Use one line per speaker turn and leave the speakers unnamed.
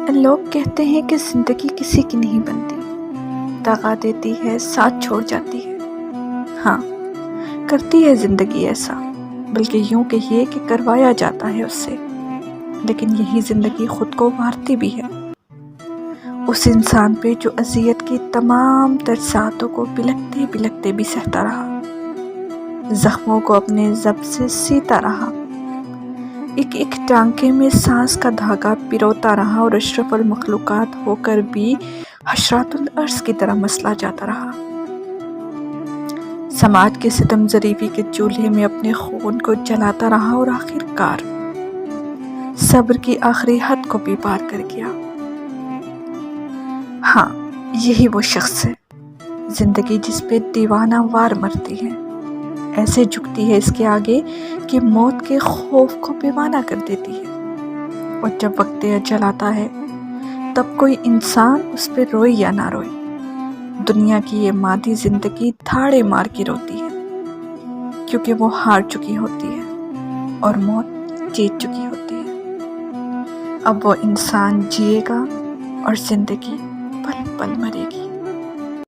لوگ کہتے ہیں کہ زندگی کسی کی نہیں بنتی، دغا دیتی ہے، ساتھ چھوڑ جاتی ہے۔ ہاں، کرتی ہے زندگی ایسا، بلکہ یوں کہیے کہ کروایا جاتا ہے اس سے، لیکن یہی زندگی خود کو مارتی بھی ہے۔ اس انسان پہ جو اذیت کی تمام تر ساعتوں کو بلکتے بلکتے بھی سہتا رہا، زخموں کو اپنے ضبط سے سیتا رہا، ایک ایک ٹانکے میں سانس کا دھاگا پیروتا رہا اور اشرف المخلوقات ہو کر بھی حشرات الارض کی طرح مسلا جاتا رہا۔ سماج کے ستم ظریفی کے چولہے میں اپنے خون کو جلاتا رہا اور آخر کار صبر کی آخری حد کو بھی پار کر گیا۔ ہاں، یہی وہ شخص ہے، زندگی جس پہ دیوانہ وار مرتی ہے، ایسے جھکتی ہے اس کے آگے کہ موت کے خوف کو بیوانہ کر دیتی ہے، اور جب وقت اجل آتا ہے تب کوئی انسان اس پہ روئے یا نہ روئے، دنیا کی یہ مادی زندگی دھاڑے مار کے روتی ہے، کیونکہ وہ ہار چکی ہوتی ہے اور موت جیت چکی ہوتی ہے۔ اب وہ انسان جیے گا اور زندگی پل پل مرے گی۔